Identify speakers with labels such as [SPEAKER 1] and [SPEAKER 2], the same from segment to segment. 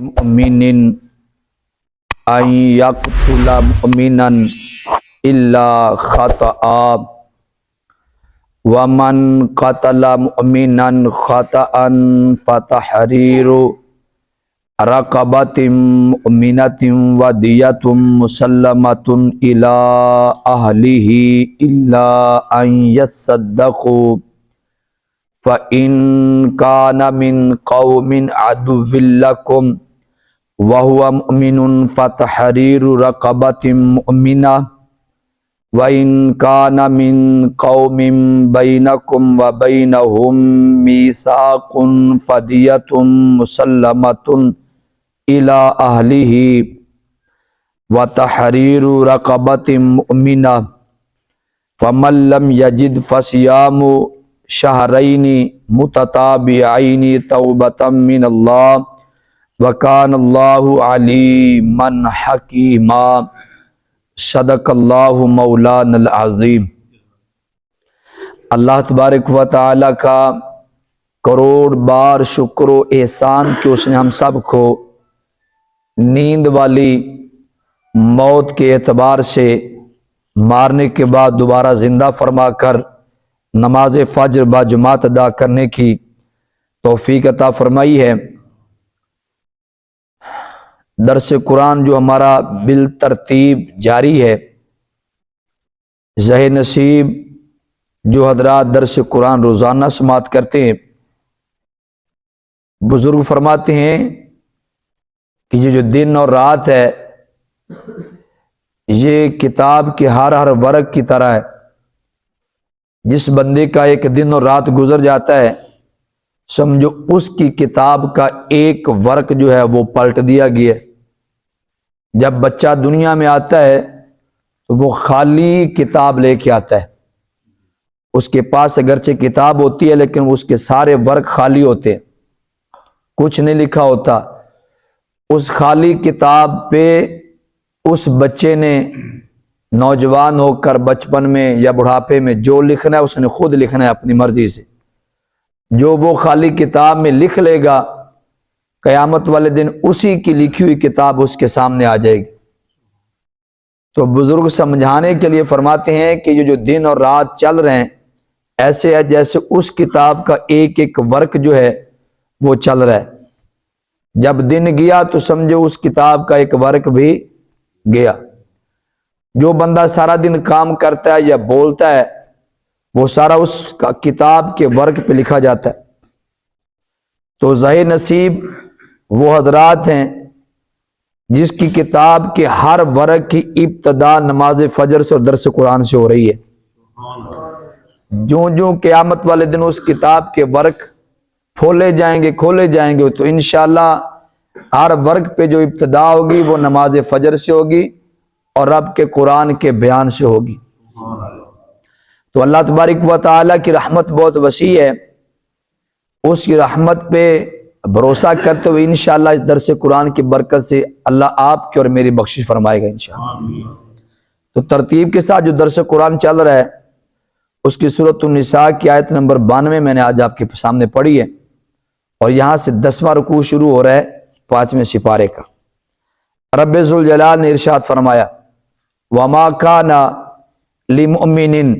[SPEAKER 1] مؤمن ان یقتل مؤمنا الا خطأ ومن قتل مؤمنا خطأ فتحرير رقبة مؤمنة ودية مسلمة إلى أهله إلا أن يصدقوا فإن كان من قوم عدو لكم وهو مؤمن فتحرير رقبة مؤمنة وَإِن كَانَ مِن قَوْمٍ بَيْنَكُمْ وَبَيْنَهُم مِّيثَاقٌ فَدِيَةٌ مُّسَلَّمَةٌ إِلَىٰ أَهْلِهِ وَتَحْرِيرُ رَقَبَةٍ مُّؤْمِنَةٍ فَمَن لَّمْ يَجِدْ فَصِيَامُ شَهْرَيْنِ مُتَتَابِعَيْنِ تَوْبَةً مِّنَ اللَّهِ وَكَانَ اللَّهُ عَلِيمًا حَكِيمًا صدق اللہ مولانا العظیم۔ اللہ تبارک و تعالیٰ کا کروڑ بار شکر و احسان کہ اس نے ہم سب کو نیند والی موت کے اعتبار سے مارنے کے بعد دوبارہ زندہ فرما کر نماز فجر با جماعت ادا کرنے کی توفیق عطا فرمائی ہے۔ درس قرآن جو ہمارا بالترتیب جاری ہے، ذہ نصیب جو حضرات درس قرآن روزانہ سماعت کرتے ہیں، بزرگ فرماتے ہیں کہ یہ جو دن اور رات ہے یہ کتاب کے ہر ورق کی طرح ہے۔ جس بندے کا ایک دن اور رات گزر جاتا ہے سمجھو اس کی کتاب کا ایک ورق جو ہے وہ پلٹ دیا گیا ہے۔ جب بچہ دنیا میں آتا ہے تو وہ خالی کتاب لے کے آتا ہے، اس کے پاس اگرچہ کتاب ہوتی ہے لیکن اس کے سارے ورق خالی ہوتے ہیں، کچھ نہیں لکھا ہوتا۔ اس خالی کتاب پہ اس بچے نے نوجوان ہو کر بچپن میں یا بڑھاپے میں جو لکھنا ہے اس نے خود لکھنا ہے اپنی مرضی سے۔ جو وہ خالی کتاب میں لکھ لے گا قیامت والے دن اسی کی لکھی ہوئی کتاب اس کے سامنے آ جائے گی۔ تو بزرگ سمجھانے کے لیے فرماتے ہیں کہ یہ جو دن اور رات چل رہے ہیں ایسے ہے جیسے اس کتاب کا ایک ایک ورق جو ہے وہ چل رہا ہے۔ جب دن گیا تو سمجھو اس کتاب کا ایک ورق بھی گیا۔ جو بندہ سارا دن کام کرتا ہے یا بولتا ہے وہ سارا اس کا کتاب کے ورق پہ لکھا جاتا ہے۔ تو ذہ نصیب وہ حضرات ہیں جس کی کتاب کے ہر ورق کی ابتدا نماز فجر سے اور درس قرآن سے ہو رہی ہے۔ جو قیامت والے دن اس کتاب کے ورق کھولے جائیں گے تو انشاءاللہ ہر ورق پہ جو ابتدا ہوگی وہ نماز فجر سے ہوگی اور رب کے قرآن کے بیان سے ہوگی۔ تو اللہ تبارک و تعالیٰ کی رحمت بہت وسیع ہے، اس کی رحمت پہ بھروسہ کرتے ہوئے انشاءاللہ اس درس قرآن کی برکت سے اللہ آپ کی اور میری بخشش فرمائے گا انشاءاللہ۔ تو ترتیب کے ساتھ جو درس قرآن چل رہا ہے اس کی سورۃ النساء کی آیت نمبر 92 میں نے آج آپ کے سامنے پڑھی ہے، اور یہاں سے 10واں رکوع شروع ہو رہا ہے 5ویں سپارے کا۔ رب ذوالجلال نے ارشاد فرمایا وَمَا كَانَ لِمُؤْمِنٍ،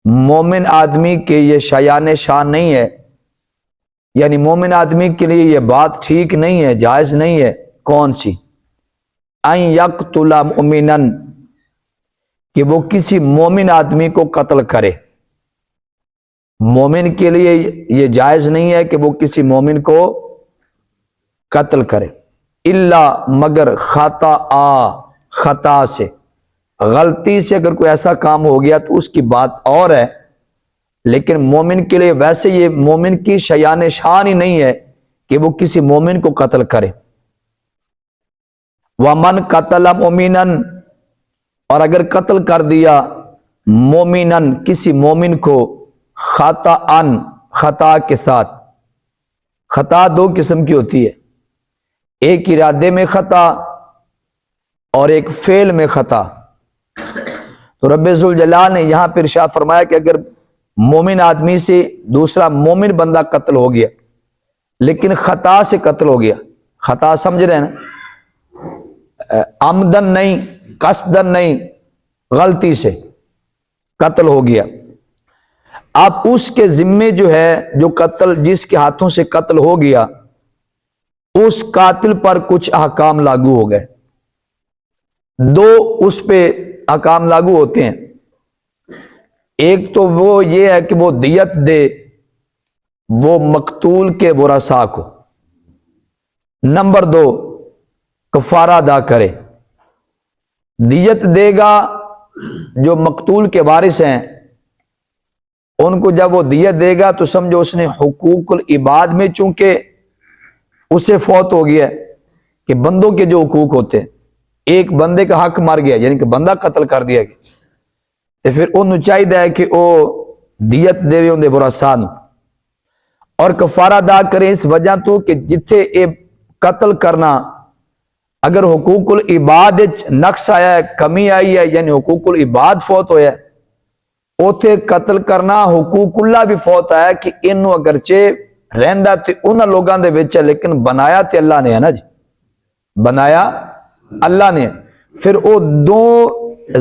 [SPEAKER 1] مومن آدمی کے یہ شایان شان نہیں ہے، یعنی مومن آدمی کے لیے یہ بات ٹھیک نہیں ہے، جائز نہیں ہے۔ کون سی؟ ان یقتل مؤمنا، کہ وہ کسی مومن آدمی کو قتل کرے۔ مومن کے لیے یہ جائز نہیں ہے کہ وہ کسی مومن کو قتل کرے، الا مگر خطا سے، غلطی سے اگر کوئی ایسا کام ہو گیا تو اس کی بات اور ہے، لیکن مومن کے لیے ویسے یہ مومن کی شایان شان ہی نہیں ہے کہ وہ کسی مومن کو قتل کرے۔ وَمَنْ قَتَلَ مُؤْمِنًا، اور اگر قتل کر دیا مومنن کسی مومن کو خطا کے ساتھ۔ خطا دو قسم کی ہوتی ہے، ایک ارادے میں خطا اور ایک فعل میں خطا۔ تو رب ذوالجلال نے یہاں پر ارشاد فرمایا کہ اگر مومن آدمی سے دوسرا مومن بندہ قتل ہو گیا لیکن خطا سے قتل ہو گیا، خطا سمجھ رہے ہیں نا، عمدن نہیں، قصدن نہیں، غلطی سے قتل ہو گیا، اب اس کے ذمے جو ہے، جو قتل جس کے ہاتھوں سے قتل ہو گیا، اس قاتل پر کچھ احکام لاگو ہو گئے۔ دو اس پہ احکام لاگو ہوتے ہیں، ایک تو وہ یہ ہے کہ وہ دیت دے وہ مقتول کے ورثاء کو، نمبر دو کفارہ ادا کرے۔ دیت دے گا جو مقتول کے وارث ہیں ان کو، جب وہ دیت دے گا تو سمجھو اس نے حقوق العباد میں چونکہ اسے فوت ہو گیا کہ بندوں کے جو حقوق ہوتے ہیں، ایک بندے کا حق مر گیا یعنی کہ بندہ قتل کر دیا گیا، تو پھر انہوں چاہیے کہ وہ دیت دے ان دے ورثاء نوں، اور کفارہ ادا کریں اس وجہ تو کہ جتھے اے قتل کرنا اگر حقوق العباد نقص آیا ہے، کمی آئی ہے، یعنی حقوق العباد فوت ہویا ہے، اوتھے قتل کرنا حقوق اللہ بھی فوت آیا کہ انہوں اگرچہ رہندا تے انہاں لوگاں دے وچ ہے لیکن بنایا تے اللہ نے ہے نا جی، بنایا اللہ نے، پھر او دو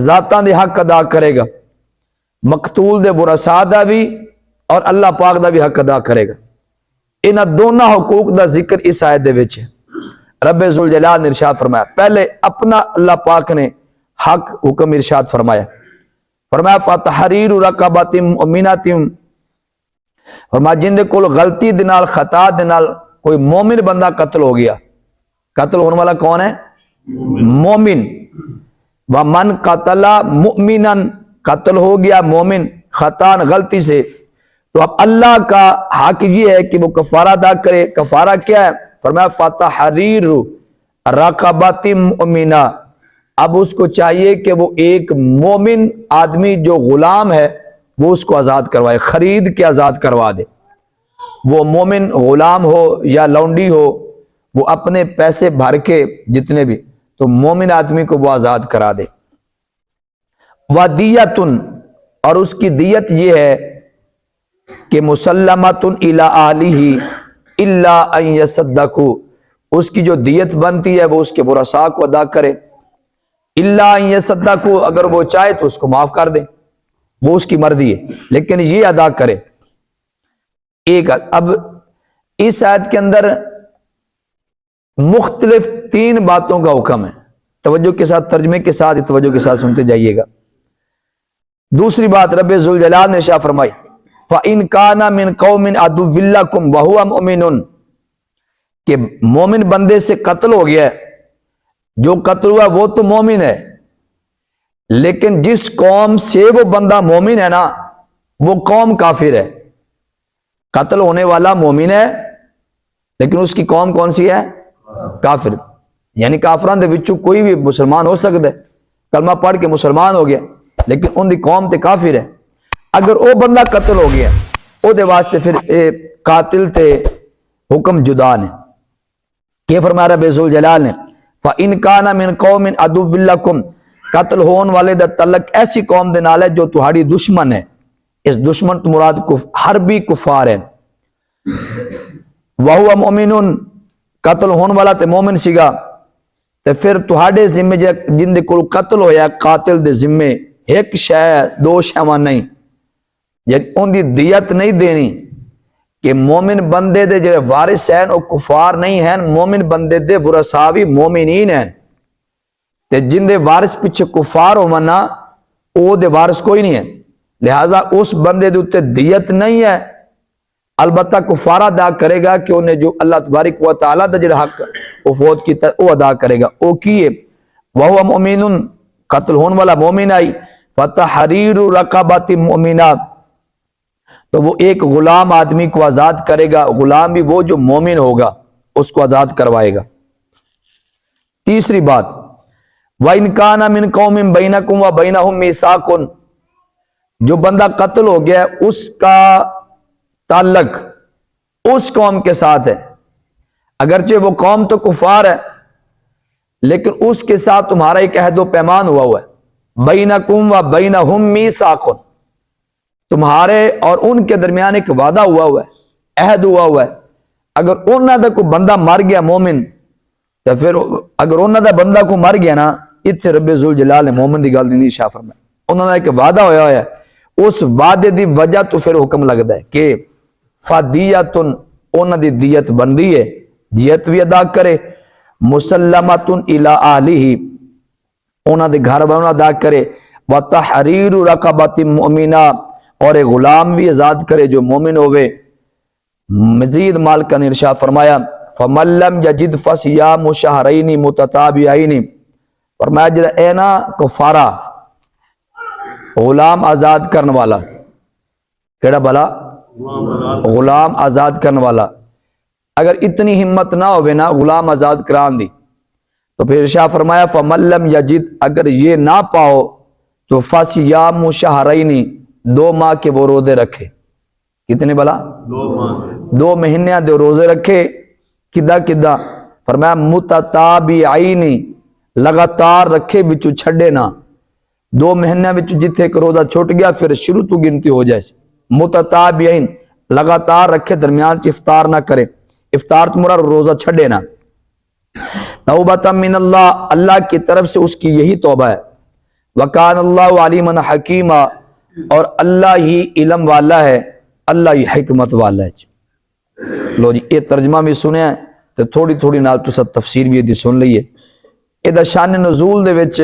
[SPEAKER 1] ذاتاں دے حق ادا کرے گا، مقتول دے ورثاء دا بھی اور اللہ پاک دا بھی حق ادا کرے گا۔ انہاں دونوں حقوق دا ذکر اس آیت دے وچ ہے۔ رب ذوالجلال نے ارشاد فرمایا، پہلے اپنا اللہ پاک نے حق حکم ارشاد فرمایا، فرمایا فَتَحْرِيرُ رَقَبَةٍ مُؤْمِنَةٍ، فرمایا جن دے کول غلطی دے نال خطا دے نال کوئی مومن بندہ قتل ہو گیا، قتل ہونے والا کون ہے؟ مومن۔ وَمَنْ قَتَلَ مُؤْمِنًا، قتل ہو گیا مومن خطان غلطی سے، تو اب اللہ کا حق یہ ہے کہ وہ کفارہ ادا کرے۔ کفارہ کیا ہے؟ فرمایا فَتَحْرِيرُ رَقَبَةٍ مُؤْمِنَةٍ، اب اس کو چاہیے کہ وہ ایک مومن آدمی جو غلام ہے وہ اس کو آزاد کروائے، خرید کے آزاد کروا دے۔ وہ مومن غلام ہو یا لونڈی ہو، وہ اپنے پیسے بھر کے جتنے بھی، تو مومن آدمی کو وہ آزاد کرا دے۔ وَدِيَّةٌ، اور اس کی دیت یہ ہے کہ مُسَلَّمَةٌ إِلَىٰ أَهْلِهِ إِلَّا أَن يَصَدَّقُوا، اس کی جو دیت بنتی ہے وہ اس کے ورثاء کو ادا کرے، إِلَّا أَن يَصَدَّقُوا، اگر وہ چاہے تو اس کو معاف کر دے، وہ اس کی مرضی ہے، لیکن یہ ادا کرے۔ ایک اب اس آیت کے اندر مختلف تین باتوں کا حکم ہے، توجہ کے ساتھ، ترجمے کے ساتھ، توجہ کے ساتھ سنتے جائیے گا۔ دوسری بات رب ذوالجلال نے ارشاد فرمائی فَإِن كَانَ مِن قَوْمٍ عَدُوٍّ لَكُمْ وَهُوَ مُؤْمِنٌ، کہ مومن بندے سے قتل ہو گیا ہے، جو قتل ہوا وہ تو مومن ہے، لیکن جس قوم سے وہ بندہ مومن ہے نا وہ قوم کافر ہے۔ قتل ہونے والا مومن ہے لیکن اس کی قوم کون سی ہے؟ کافر، یعنی کافران دے وچوں کوئی بھی مسلمان ہو سکتا ہے، کلمہ پڑھ کے مسلمان ہو گیا لیکن ان دی قوم تے کافر ہے۔ اگر او بندہ قتل ہو گیا او دے واسطے پھر قاتل تے حکم جدا نے۔ کہ فرمایا رب ذوالجلال نے فَإِن كَانَ مِن قَوْمٍ عَدُوٍّ لَكُمْ، قتل ہون والے دا تعلق ایسی قوم دے نال ہے جو تہاڑی دشمن ہے، اس دشمن تو مراد حربی کفار ہے۔ وَهُوَ مُؤْمِنٌ، قتل ہون والا تے مومن سیگا، تے پھر تہاڑے ذمے جن دے کول قتل ہویا قاتل دے ذمے ایک شے دو شیواں نہیں، یعنی ان دی دیت نہیں دینی کہ مومن بندے دے جڑے وارث ہیں او کفار نہیں ہیں، مومن بندے دے ورثاء بھی مومنین ہیں، تے جن دے وارث پیچھے کفار ہونا او دے وارث کوئی نہیں ہے، لہذا اس بندے دے اتے دیت نہیں ہے، البتہ کفارہ ادا کرے گا کہ انہیں جو اللہ تبارک و تعالیٰ دا جڑا حق او فوت کیتا او ادا کرے گا۔ او کیے وَهُوَ مُؤْمِنٌ، قتل ہون والا مومن آئی، فَتَحْرِيرُ رَقَبَةٍ مُؤْمِنَةٍ، تو وہ ایک غلام آدمی کو آزاد کرے گا، غلام بھی وہ جو مومن ہوگا اس کو آزاد کروائے گا۔ تیسری بات وَإِن كَانَ مِن قَوْمٍ بَيْنَكُمْ وَبَيْنَهُمْ مِيثَاقٌ، جو بندہ قتل ہو گیا ہے اس کا تعلق اس قوم کے ساتھ ہے، اگرچہ وہ قوم تو کفار ہے لیکن اس کے ساتھ تمہارا ایک عہد و پیمان ہوا ہے، بَيْنَكُمْ وَبَيْنَهُمْ مِيثَاقٌ، تمہارے اور ان کے درمیان ایک وعدہ ہوا ہے، عہد ہوا ہے، اگر انہاں دا کوئی بندہ مر گیا مومن تو پھر اگر انہوں دا بندہ کو مر گیا نا، اتنے رب ذوالجلال نے مومن دی گل نہیں شاہ فرمایا، انہوں نے ایک وعدہ ہویا ہے، اس وعدے دی وجہ تو پھر حکم لگتا ہے کہ فدیتن، انہوں دی دیت بندی ہے، دیت بھی ادا کرے، مسلمتن الی اہلہ، انہوں دے گھر والوں ادا کرے، وتحریر رقبۃ مؤمنہ، اور ایک غلام بھی آزاد کرے جو مومن ہوئے۔ مزید مالکہ نے ارشاد فرمایا فمن لم یجد فصیام شہرین متتابعین، فرمایا جڑا اے نا کفارہ غلام آزاد کرنے والا، کیڑا بھلا غلام آزاد کرنے والا، اگر اتنی ہمت نہ ہوئے نا غلام آزاد کران دی، تو پھر ارشاد فرمایا فمن لم یجد، اگر یہ نہ پاؤ تو فصیام شہرین، 2 ماہ کے وہ روزے رکھے، کتنے بھلا 2 مہینے دے روزے رکھے، کدا کدا، فرمایا متتابعین، لگاتار رکھے، بچو چھڑے نہ، 2 مہینے بچ جتھے ایک روزہ چھوٹ گیا پھر شروع تو گنتی ہو جائے، متتابعین لگاتار رکھے، درمیان چ افطار نہ کرے، افطار تو مراد روزہ چھڑے نہ، توبۃ من اللہ، اللہ کی طرف سے اس کی یہی توبہ ہے، وکان اللہ علیما حکیما، اور اللہ ہی علم والا ہے، اللہ ہی حکمت والا ہے۔ لو جی یہ ترجمہ بھی سنیا ہے تو تھوڑی تھوڑی نال تو سب تفسیر بھی دی سن لئیے۔ یہ شان نزول دے وچ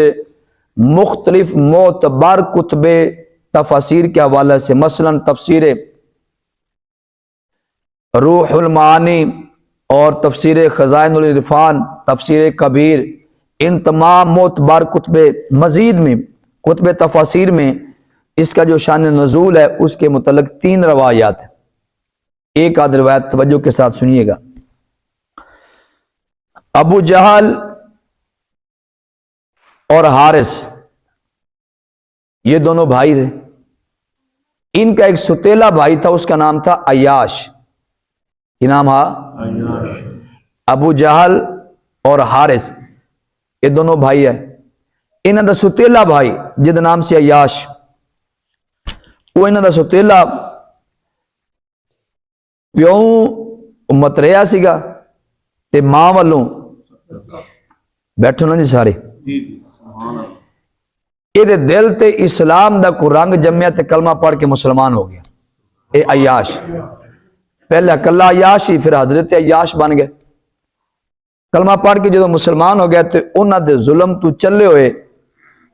[SPEAKER 1] مختلف معتبر کتبے تفاسیر کے حوالے سے، مثلا تفسیر روح المعانی اور تفسیر خزائن العرفان، تفسیر کبیر، ان تمام معتبر کتبے، مزید میں کتب تفاسیر میں اس کا جو شان نزول ہے اس کے متعلق 3 روایات ہیں۔ ایک آدھ روایت توجہ کے ساتھ سنیے گا۔ ابو جہل اور حارث یہ دونوں بھائی تھے، ان کا ایک ستیلا بھائی تھا، اس کا نام تھا عیاش، کی نام ہے ابو جہل اور حارث، یہ دونوں بھائی ہیں، انہاں دا ستیلا بھائی جد نام سے عیاش، وہ انہاں دا ستیلا پیوں متریا سیگا تے ماں والوں بیٹھو نا جی سارے، یہ دل تے اسلام دا کو رنگ جمعیا تے کلمہ پڑھ کے مسلمان ہو گیا۔ اے عیاش پہلے اکلا عیاش ہی، پھر حضرت عیاش بن گئے، کلمہ پڑھ کے جدو مسلمان ہو گیا تے انہاں دے ظلم تو چلے ہوئے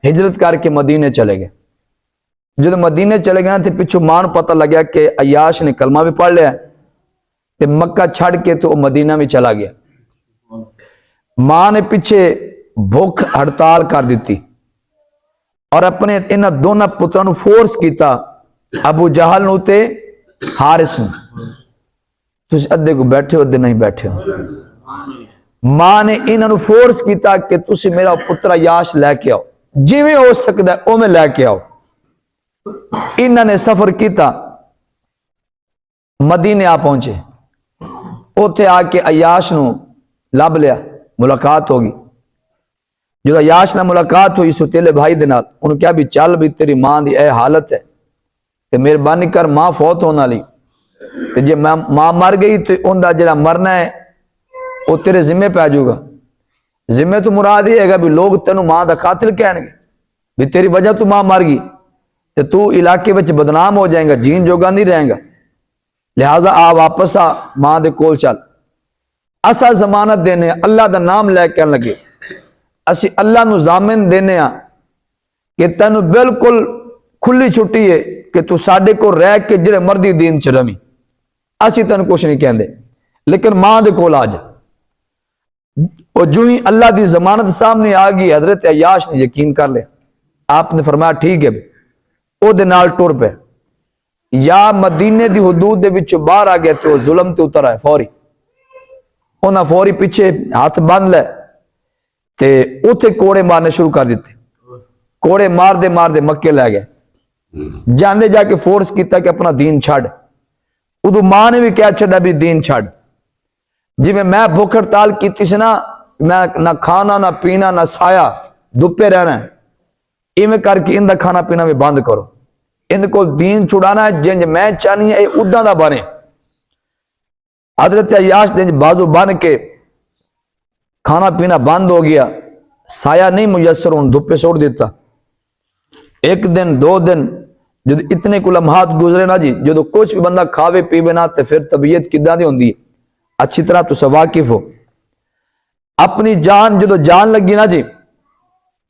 [SPEAKER 1] ہجرت کر کے مدینے چلے گئے۔ جدو مدینے چلے گئے تے پچھو مان پتہ لگیا کہ عیاش نے کلمہ بھی پڑھ لیا تے مکہ چھڑ کے تو مدینہ میں چلا گیا۔ ماں نے پیچھے بھوک ہڑتال کر دیتی اور اپنے انہاں دونوں پتروں نو فورس کیتا، ابو جہل نو تے حارث نو، تسی ادھے کو بیٹھے ہو ادھے نہیں بیٹھے ہو، ماں نے انہاں نو فورس کیتا کہ تسی میرا پتر عیاش لے کے آؤ، جویں ہو سکدا ہے او میں لے کے آؤ۔ انہاں نے سفر کیتا، مدینے آ پہنچے، اوتھے آ کے عیاش نو لب لیا، ملاقات ہوگی۔ جو عیاش نہ ملاقات ہوئی ستیلے بھائی دے نال، انہوں کیا بھی چل بھی تیری ماں دی اے حالت ہے تے مہربانی کر ماں فوت ہونا لی، تے جے ماں مر گئی تو ان دا جڑا مرنا ہے وہ تیرے ذمہ پہ آجو گا۔ ذمہ تو مراد یہ ہے گا بھی لوگ تینوں ماں دا قاتل کہنے گے، بھی تیری وجہ تو ماں مر گئی تے تو علاقے وچ بدنام ہو جائیں گا، جین جوگا نہیں رہیں گا، لہٰذا آ واپس آ ماں دے کول چل۔ اسا ضمانت دینے اللہ دا نام لے کے لگے، اسی اللہ نو ضامن دینے کہ تینوں بالکل کھلی چھٹی ہے کہ تو ساڈے کو رہ کے جڑے مردی دین چ رمی، اسی تینوں کچھ نہیں کہندے، لیکن ماں دے کول آ جا۔ اور جو ہی اللہ دی ضمانت سامنے آ گئی، حضرت عیاش نے یقین کر لیا، آپ نے فرمایا ٹھیک ہے، او دے نال ٹر پہ، یا مدینے دی حدود دے وچ باہر آ گیا تو ظلم تے اتر آئے فوری، انہاں فوری پیچھے ہاتھ باندھ لے تے اتھے کوڑے مارنے شروع کر دیتے، کوڑے مار دے مکے لے گئے، جاندے جا کے فورس کیتا کہ اپنا دین چھڑ، ادو ماں نے بھی کیا چھڑا بھی دین چھڑ، جی میں بھوک ہڑتال کیتی سے نا، میں نہ کھانا نہ پینا نہ سایہ، دپے رہنا ہے، ایویں کر کے ان دا کھانا پینا بھی بند کرو، ان کو دین چھڑانا ہے، جنج میں چاہنی ہے اے ادھا دا بنے۔ حضرت عیاش دنج بازو بن کے کھانا پینا بند ہو گیا، سایہ نہیں میسر، ان دھوپ پہ چھوڑ دیتا۔ ایک دن 2 دن جب اتنے کو لمحات گزرے نا جی، جب کچھ بھی بندہ کھاوے پیوے نہ تے پھر طبیعت کداں دی ہوندی ہے، اچھی طرح تو واقف ہو۔ اپنی جان جدو جان لگی نا جی،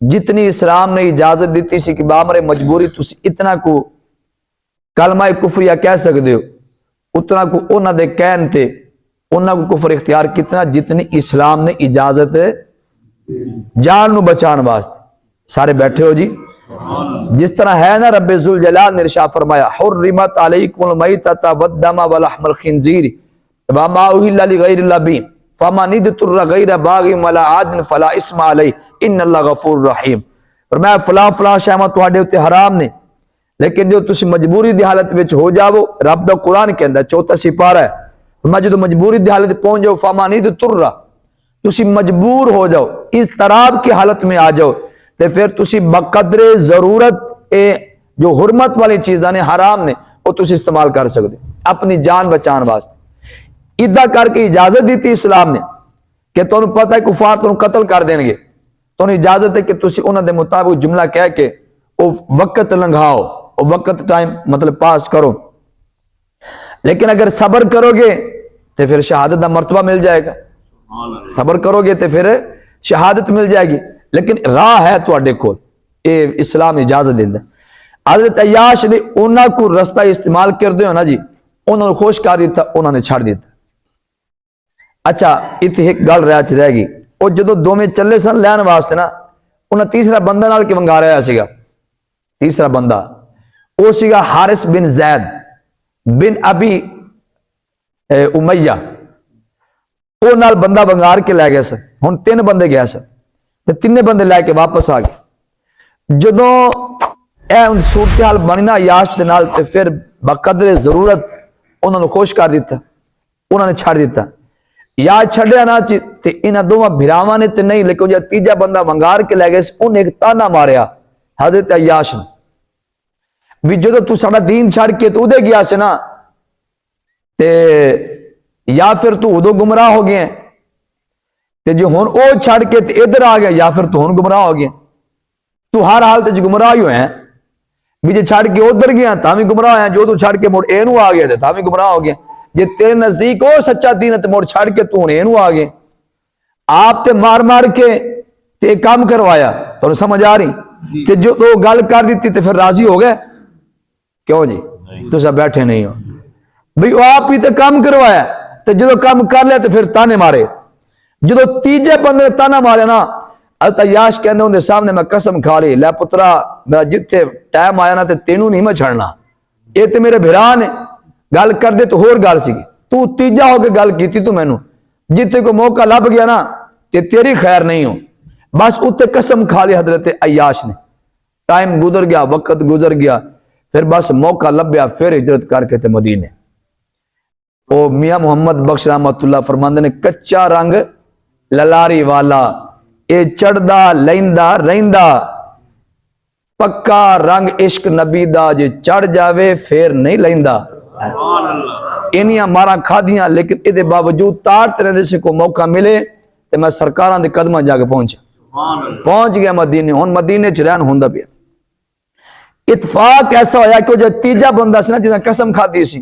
[SPEAKER 1] جتنی اسلام نے اجازت دیتی سی کہ بامرے مجبوری تسی اتنا کو کلمہ کفریہ کہہ سکتے ہو، اتنا کو انہاں دے کہن تے انہاں کو کفر اختیار کتنا جتنی اسلام نے اجازت ہے جان نو بچان واسطے۔ سارے بیٹھے ہو جی؟ جس طرح ہے نا رب ذوالجلال نے ارشاد فرمایا حرمت علیکم المیتۃ والدم ولحم الخنزیر وما اہل لغیر اللہ بہ فمن اضطر غیر باغ ولا عاد فلا اثم علیہ ان اللہ غفور رحیم۔ فرمایا فلاں شے میں تواڈے اوتے حرام نے، لیکن جو تسی مجبوری دی حالت وچ ہو جاؤ، رب دا قرآن کہندا 34 سپارہ ہے، فرمایا جدو مجبوری دی حالت پہنچ جاؤ فمن اضطر، تسی مجبور ہو جاؤ، اضطراب کی حالت میں آ جاؤ، تے پھر تسی بقدر ضرورت جو حرمت والی چیزاں نے حرام نے وہ تسی استعمال کر سکتے اپنی جان بچان واسطے۔ ادا کر کے اجازت دیتی اسلام نے کہ تمہیں پتہ ہے کفار تمہیں قتل کر دیں گے، تمہیں اجازت ہے کہ تسی انہوں دے مطابق جملہ کہہ کے وہ وقت لنگھاؤ، وہ وقت ٹائم مطلب پاس کرو، لیکن اگر صبر کرو گے تو پھر شہادت دا مرتبہ مل جائے گا، صبر کرو گے تو پھر شہادت مل جائے گی، لیکن راہ ہے تواڈے کول، اے اسلام اجازت دیندا۔ حضرت عیاش نے انہاں کو رستہ استعمال کردے ہو نا جی، انہوں نے خوش کر دیتا، انہوں نے چھڑ دیتا۔ اچھا اتنے ایک گل رہ گئی، وہ جدو دوویں چلے سن لین واسطے نا، انہاں تیسرا بندہ نال کے ونگا رہا سیگا، تیسرا بندہ وہ سیگا حارث بن زید بن ابی امیہ، وہ نال بندہ ونگار کے لے گئے سن، ہن 3 بندے گئے سن، تے 3 بندے لے کے واپس آ گئے۔ جدوں اے ان صورتحال بنی نا عیاش دے نال، تے پھر بقدر ضرورت انہوں نے خوش کر دیتا، انہوں نے چھڑ دیتا۔ یا چھڑیا نا تے انہاں دوواں بھراواں نے تے نہیں، لیکن جب تیجا بندہ ونگار کے لے گئے، انہیں ایک تانا ماریا حضرت عیاش نے بھی جدو تو ساڈا دین چھڑ کے تو ادے گیا سے نا، تے یا پھر تو ادو گمراہ ہو گئے، تے جو ہن او چھڑ کے تے ادھر آ گیا، یا پھر تو ہن گمراہ ہو گئے، تو ہر حال تے گمراہ ہی ہوئے ہیں، بھی جے چھڑ کے ادھر گیا تاں بھی گمراہ ہیں، جو تو چھڑ کے مڑ اینو آ گیا تے تاں بھی گمراہ ہو گئے۔ جے تیرے نزدیک او سچا دین ہے تے مڑ چھڑ کے تو ہن اینو آ گئے، آپ تے مار مار کے تے کام کروایا، تو سمجھ آ رہی تے جو تو گل کر دیتی تے پھر راضی ہو گئے؟ کیوں جی تو سب بیٹھے نہیں ہو بھئی آپ ہی تے کام کروایا، تے جدو کام کر لیا تے پھر تانے مارے۔ جدو تیجے بندے نے تانا مارے نا، حضرت عیاش کہنے ہوں دے سامنے میں قسم کھا لی، لے پترا میں جتھے ٹائم آیا نا تے تینوں نہیں میں چھڑنا، یہ تے میرے بھرا نے گل کر دے تو ہور گل سی، تو تیجا ہو کے گل کیتی تو مینوں، جتھے کو موقع لب گیا نا تے تیری خیر نہیں ہو، بس اتنے قسم کھا لی حضرت عیاش نے۔ ٹائم گزر گیا، وقت گزر گیا، پھر بس موقع لبیا، پھر ہجرت کر کے تے مدینے۔ او میاں محمد بخش رحمت اللہ فرماندے نے کچا رنگ للاری والا، اے چڑھدا لیندا رہندا، پکا رنگ عشق نبی دا جے چڑھ جاوے پھر نہیں لیندا۔ انیاں مارا کھادیاں، لیکن اے دے باوجود تارتے رہندے سے کو موقع ملے تے میں سرکاراں دے قدماں جا کے پہنچ گیا مدینے، ہن مدینے چ رہن ہوندا پیا۔ اتفاق ایسا ہویا کہ جو تیجا بندہ سی نا جس نے قسم کھادی سی،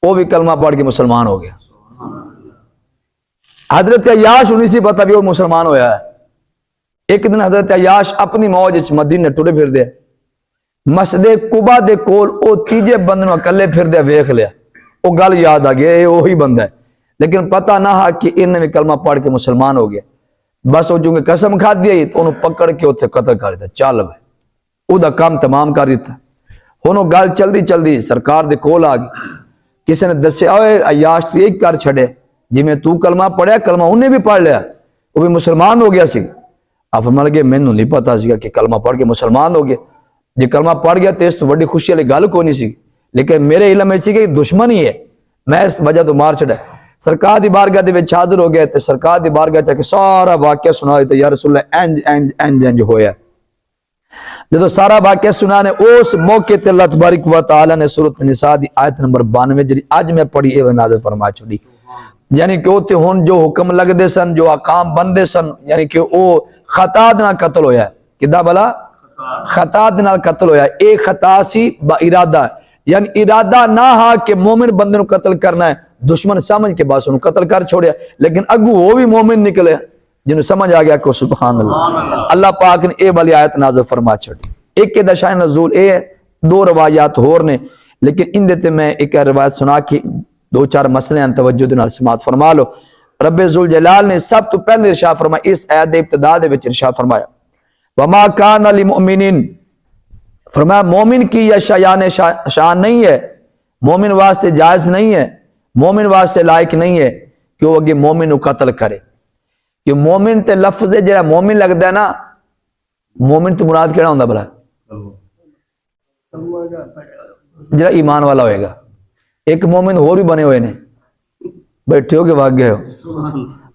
[SPEAKER 1] وہ بھی کلمہ پڑھ کے مسلمان ہو گیا۔ حضرت عیاش انہی سی پتہ بھی وہ مسلمان ہویا ہے۔ ایک دن حضرت عیاش اپنی موج مدینے ٹرے پھر دے، مسجد قباء دے کول او تیجے بندے نوں اکلے پھر دے ویکھ لیا، او گل یاد آ گیا اے وہی بندہ ہے، لیکن پتہ نہ ہا کہ انہیں بھی کلمہ پڑھ کے مسلمان ہو گیا۔ بس وہ جو قسم کھا دی تو انہوں پکڑ کے اتنے قتل کر دیتا، چل بھائی او دا کام تمام کر دیتا۔ ہنوں گل چلدی سرکار دے کول آ گئی، کسی نے دسیا اوے عیاش تو ایک کر چھڑے، جی میں تو کلمہ پڑھیا، کلمہ انہیں بھی پڑھ لیا، وہ بھی مسلمان ہو گیا سی۔ آپ فرمان لگے میں نہیں پتا سی کہ کلمہ پڑھ کے مسلمان ہو گیا، جی کلمہ پڑھ گیا تو اس تو بڑی خوشی والی گل کوئی نہیں سی، لیکن میرے علم میں سی کہ دشمن ہی ہے، میں اس وجہ تو مار چھڑا۔ سرکار دی بارگاہ دے وچ حاضر ہو گئے تے سرکار دی بارگاہ چا کے سارا واقعہ سنا دیتا، یا رسول اللہ انج ہویا۔ جدو سارا واقعہ سنانے اس موقع تے اللہ تبارک و تعالی نے سورۃ النساء دی آیت نمبر 92 جڑی اج میں پڑھی اے نازل فرما چھڑی، یعنی کہ وہ ہون جو حکم لگ دے سن جو احکام بن دے سن یعنی کہ وہ خطا دے نال قتل ہویا ہے کدا بلا خطا دے نال قتل ہویا ہے ایک خطا سی با ارادہ یعنی ارادہ نہ ہا کہ مومن بندے نو قتل کرنا ہے دشمن سمجھ کے بس انہوں قتل کر چھوڑیا لیکن اگو وہ بھی مومن نکلے جنہوں سمجھ آ گیا کہ سبحان اللہ اللہ پاک نے اے والی آیت نازل فرما چھڑی ایک کے دشائن نزول اے دو روایات ہور نے لیکن ان دیتے میں ایک روایت سنا کے دو چار مسئلے ہیں توجہ دے نال سماعت فرما لو رب ذوالجلال نے سب تو پہلے ارشاد فرمایا اس آیت دے ابتدا دے وچ ارشاد فرمایا وما کان للمؤمنین فرمایا مومن کی یہ شان نہیں ہے مومن واسطے جائز نہیں ہے مومن واسطے لائق نہیں ہے کہ وہ اگے مومن کو قتل کرے کہ مومن تے لفظ ہے جڑا مومن لگدا ہے نا مومن تو مراد کیڑا ہوندا بھلا جڑا ایمان والا ہوئے گا ایک مومن اور بھی بنے ہوئے نے بیٹھے ہو کے بھاگ گئے ہو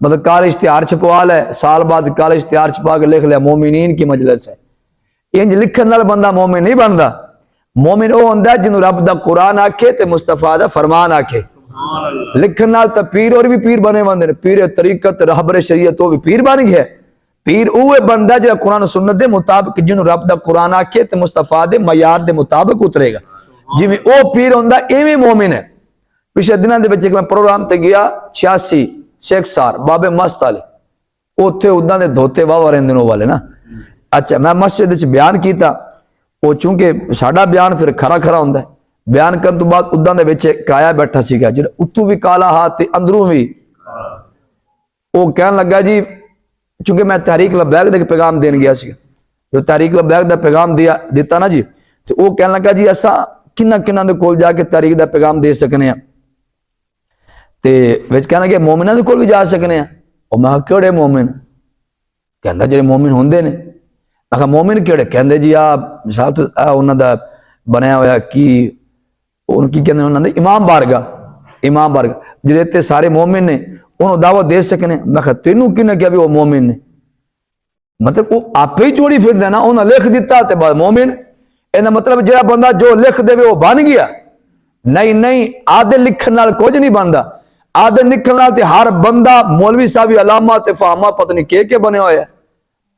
[SPEAKER 1] مطلب کال اشتہار چھپوا لے سال بعد کال اشتہار چھپا کے لکھ لیا مومنین کی مجلس ہے انج لکھن نال بندہ مومن نہیں بندا مومن وہ ہوندا جنوں رب دا قرآن آکھے تے مصطفیٰ دا فرمان آکھے لکھن نال تے پیر اور بھی پیر بنے ہوندے نے پیر طریقت رہبر شریعت وہ بھی پیر بن گیا پیر اوے بندہ جڑا قرآن و سنت دے مطابق جنوں رب دا قرآن آکھے تے مصطفیٰ دے معیار دے مطابق اترے گا جویں او پیر ہوندا ایویں مومن ہے پچھلے دنوں دے وچ میں پروگرام تے گیا 86 شیخ سار بابے مست والے اوتھے اوداں دے دھوتے واہ رہندے نے والے نا اچھا میں مسجد وچ بیان کیتا وہ چونکہ ساڈا بیان پھر کھرا کھرا ہوندا ہے بیان کرن تو بعد اوداں دے وچ کایا بیٹھا سیگا جڑا اتوں بھی کالا ہاتھ تے اندروں بھی وہ کہن لگا جی چونکہ میں تحریک لبیک دے پیغام دین گیا سی جو تحریک لبیک دا پیغام دیتا نا جی تو وہ کہن لگا جی اساں کنہ دے کول جا کے تحریک دا پیغام دے سکنے ہیں تے وچ کہنا کہ مومناں دے کول بھی جا سکنے ہیں او میں کیڑے مومن کہندا جڑے مومن ہوندے نے میں کہا مومن کیڑے کہندے جی مثال تو انہاں دا بنایا ہویا کی ان کی کہندے انہاں دے امام بارگاہ جڑے تے سارے مومن نے انہوں دعوت دے سکنے میں کہا تینوں کنے کیا بھی وہ مومن نے مطلب وہ آپ ہی چوڑی پھر دینا انہوں لکھ دیتا تے بعد مومن اینا مطلب جڑا بندہ جو لکھ دے وہ بن گیا نہیں آدھے لکھن نال کچھ نہیں بندا آدھے لکھن نال تے ہر بندہ مولوی صاحب علامہ تے فہمہ پتہ نہیں کے بنے ہوئے ہیں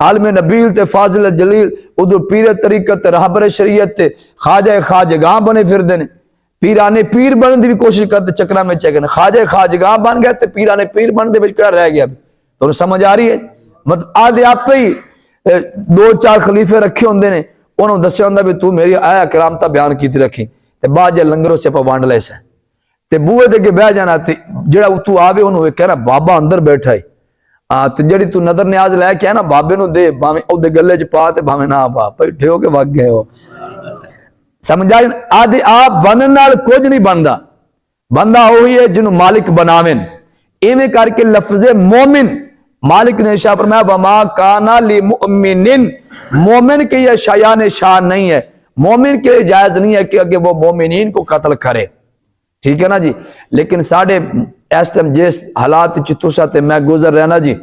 [SPEAKER 1] عالم نبیل تے فاضل جلیل ادھر پیر طریقت تے رہبر شریعت تے خواجگاں بنے پھر دینے پیرانے پیر بن دی بھی کوشش کرتے چکرہ میں چکنے خواجگاں بن گئے تے پیرانے پیر بن دے بچ کڑا رہ گیا تو سمجھ آ رہی ہے مطلب آدھے آپ پہ ہی 2-4 خلیفے رکھے ہوندے نے انہوں دسیا ہوندہ بھی تو میری آیا کرامتا بیان کی تھی رکھی تے بعد جے لنگروں سے پا وانڈ لے سے تے بوئے دے کے بہ جانا تے جڑا تو آوے انہوں کہنا بابا اندر بیٹھا ہے تو جڑی تو نظر نیاز لے کے نا بابے نو دے باویں او دے گلے چ پا تے باویں نہ پا بیٹھے ہو کے وگ گئے ہو سمجھا آدھے آپ بنن نال کچھ نہیں بندا بندہ وہی ہے جنوں مالک بناویں ایویں کر کے لفظ مومن مالک نے ارشاد فرمایا وما کانا للمؤمنین مومن کے یہ شایان شان نہیں ہے مومن کے جائز نہیں ہے کہ اگے وہ مومنین کو قتل کرے ٹھیک ہے نا جی لیکن ساڑھے اس ٹائم جس حالات چتوسا تے میں گزر رہا نا جی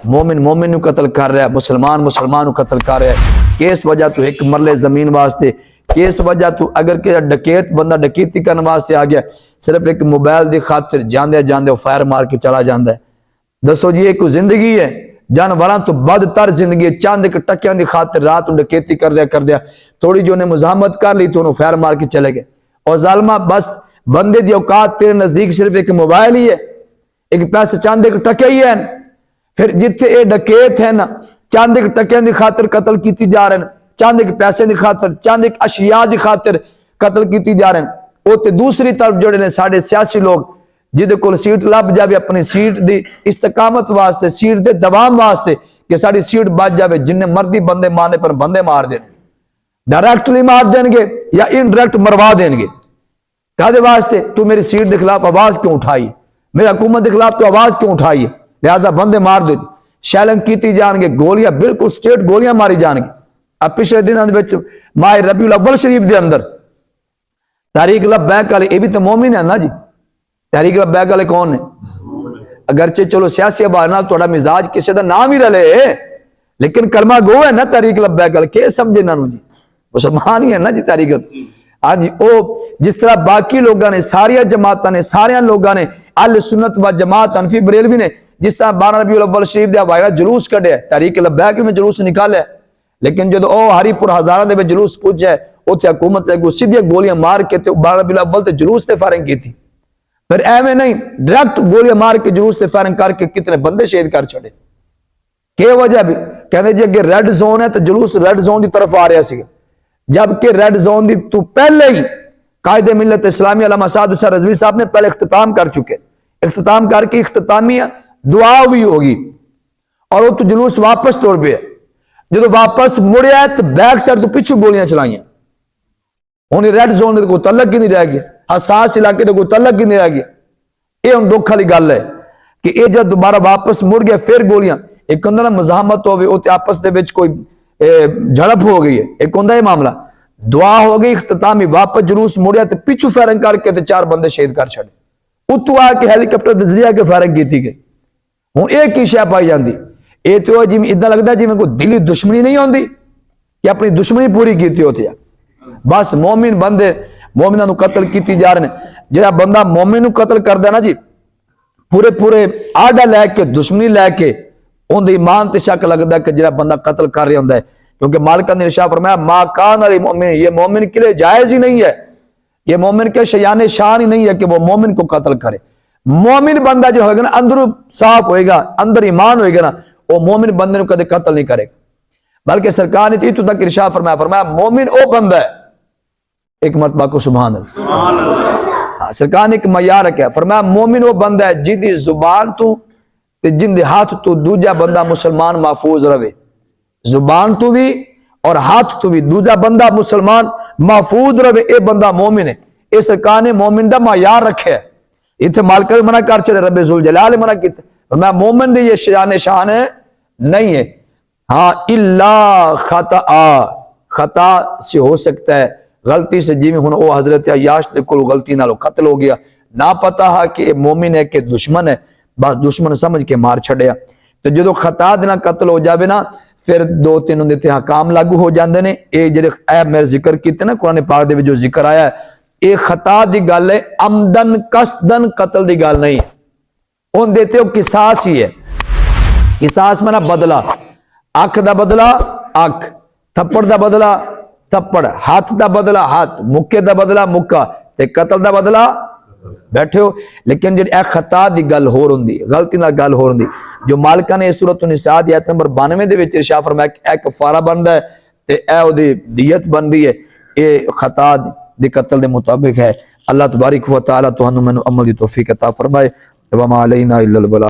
[SPEAKER 1] مومن نو قتل کر رہا ہے مسلمان نو قتل کر رہا ہے کس وجہ تو ایک مرلے زمین واسطے کس وجہ تو اگر کہ ڈکیت بندہ ڈکیتی کرنے واسطے آ گیا صرف ایک موبائل دی خاطر جاندے فائر مار کے چلا جاندہ ہے دسو جی ایک زندگی ہے جانوراں تو بدتر زندگی ہے چاند ایک ٹکیاں دی خاطر رات ڈکیتی کر دیا تھوڑی جو نے مزاحمت کر لی تو انہوں فائر مار کے چلے گئے اور ظالمہ بس بندے دی اوقات تیرے نزدیک صرف ایک موبائل ہی ہے ایک پیسے چاند ایک ٹکے ہی ہے پھر جتھے اے ڈکیت ہے نا چاند ایک ٹکیاں دی خاطر قتل کیتی جا رہے ہیں چاند ایک پیسے دی خاطر چاند ایک اشیاء دی خاطر قتل کیتی جا رہے ہیں وہ تے دوسری طرف جڑے نے ساڑھے سیاسی لوگ جدے کول سیٹ لب جاوے اپنی سیٹ دی استقامت واسطے سیٹ دے دوام واسطے کہ ساڑھی سیٹ بچ جاوے جن نے مردی بندے مارنے پر بندے مار دیں ڈائریکٹلی مار دیں گے یا انڈائریکٹ مروا دیں گے کہتے واسطے تو میری سیٹ دے خلاف آواز کیوں اٹھائی میرا حکومت دے خلاف تو آواز کیوں اٹھائی لہذا بندے مار دو شیلنگ کیتی جان گے گولیاں بالکل سٹیٹ گولیاں ماری جان گے اب پچھلے دن ماہ ربیع الاول شریف دے اندر تحریک لبیک والے یہ بھی تو مومن ہے نا جی تحریک لبیک والے کون ہیں اگرچہ چلو سیاسی آواز نال تھوڑا مزاج کسی دا نام ہی رلے لیکن کلمہ گو ہے نا تحریک لبیک والے کہ سمجھے نہ جی مسلمان ہی ہے نا جی تحریک ہاں جی او جس طرح باقی لوگاں نے ساری جماعتاں نے سارے لوگاں نے اہل سنت و جماعت حنفی بریلوی نے جس طرح 12 ربیع الاول شریف دے حوالے جلوس کڈیا تحریک لبیک میں جلوس نکالیا، لیکن جدو او ہری پور ہزارہ دے جلوس پہنچا اوتھے حکومت نے سیدھی گولیاں مار کے تے 12 ربیع الاول تے جلوس تے فائرنگ کی تھی، پھر ایویں نہیں ڈائریکٹ گولیاں مار کے جلوس تے فائرنگ کر کے کتنے بندے شہید کر چھڑے۔ کہ وجہ بھی کہندے جی اگر ریڈ زون ہے تو جلوس ریڈ زون دی طرف آ رہا سی، جبکہ ریڈ زون دی تو پہلے ہی قائد ملت اسلامی علامہ سعد حسین رضوی صاحب نے پہلے اختتام کر چکے، اختتام کر کے اختتامی دعا ہوئی ہوگی اور وہ تو جلوس واپس ٹور پہ جدو واپس مڑیا تو بیک سائڈ تو پیچھے گولیاں چلائیاں، انہیں ریڈ زون دے کوئی تعلق ہی نہیں رہ گیا، حساس علاقے دے کوئی تعلق ہی نہیں رہ گیا۔ یہ ہم دکھ والی گل ہے کہ یہ جب دوبارہ واپس مڑ گیا پھر گولیاں، ایک ہوں نا مزاحمت ہوگی وہ آپس دے وچ کوئی جھڑپ ہو گئی ہے، ایک ہوں یہ معاملہ دعا ہو گئی اختتامی واپس جلوس مڑیا تو پیچھو فائرنگ کر کے 4 بندے شہید کر چھڑے، اتو آ کے ہیلی کاپٹر دے ذریعے کے فائرنگ کی گئی۔ ہوں ایک ہی شے پائی جاندی یہ تو جی ادھا لگتا جی میں کوئی دلی دشمنی نہیں ہوندی کہ اپنی دشمنی پوری کیتی ہوتی ہے، بس مومن بندے مومنہ نو قتل کیتی جا رہے ہیں، جہاں بندہ مومن نو قتل کر دینا جی پورے آڈا لے کے دشمنی لے کے ان دے ایمان تے شک لگتا ہے کہ جہاں بندہ قتل کر رہا ہے، کیونکہ مالکہ نے ارشاد فرمایا ما کان علی مومن، یہ مومن کے لیے جائز ہی نہیں ہے، یہ مومن کے شیان شان ہی نہیں ہے کہ وہ مومن کو قتل کرے۔ مومن بندہ جو ہوگا نا اندر صاف ہوئے گا، اندر ایمان ہوئے گا نا، وہ مومن بندے کو کدے قتل نہیں کرے گا، بلکہ سرکار نے تو تک ارشاد فرمایا مومن او بندہ ہے، ایک مرتبہ کو سبحان اللہ، سرکار نے ایک معیار رکھا، فرمایا مومن وہ بندہ ہے جن دی زبان تو تے جن دے ہاتھ تو دوجا بندہ مسلمان محفوظ رہے، زبان تو بھی اور ہاتھ تو بھی دوجا بندہ مسلمان محفوظ رہے، اے بندہ مومن ہے۔ اے سرکار نے مومن دا معیار رکھا ہے، اتنے مالکہ منع کر چلے، رب ذوالجلال منع کیتا، فرمایا مومن دے یہ شان ہے نہیں ہے، ہاں الا خطا سے ہو سکتا ہے، غلطی سے جی میں ہوں وہ حضرت عیاش دے کول غلطی نالو قتل ہو گیا، نہ پتا ہے کہ مومن ہے کہ دشمن ہے، بس دشمن سمجھ کے مار چھڑیا، تو جدو خطا دینا قتل ہو جاوے نا پھر 2-3 ان دیتے حکام لاگو ہو جاندے نے۔ اے جڑے اے میرے ذکر کیتے نا قرآن پاک دے جو ذکر آیا ہے، اے خطا دی گل ہے، عمدن قصدن قتل دی گل نہیں، ان دیتے ہو قصاص ہی ہے، قصاص میں نا بدلہ، اکھ دا بدلہ اکھ، تھپڑ دا بدلہ تھپڑ، ہاتھ دا بدلہ ہاتھ، مکے دا بدلہ مکہ، تے قتل دا بدلہ بیٹھے ہو۔ لیکن جڑی اے خطا دی گل ہو رہندی، غلطی نہ گل ہو رہندی، جو مالکہ نے سورۃ النساء دی آیت نمبر 92 دے وچ ارشاد فرمایا کہ اے کفارہ بندا ہے تے اے او دی دیت بندی ہے، اے خطا دی قتل دے مطابق ہے۔ اللہ تبارک و تعالی تانوں مینوں عمل دی توفیق عطا فرمائے، وما علینا الا البلاغ۔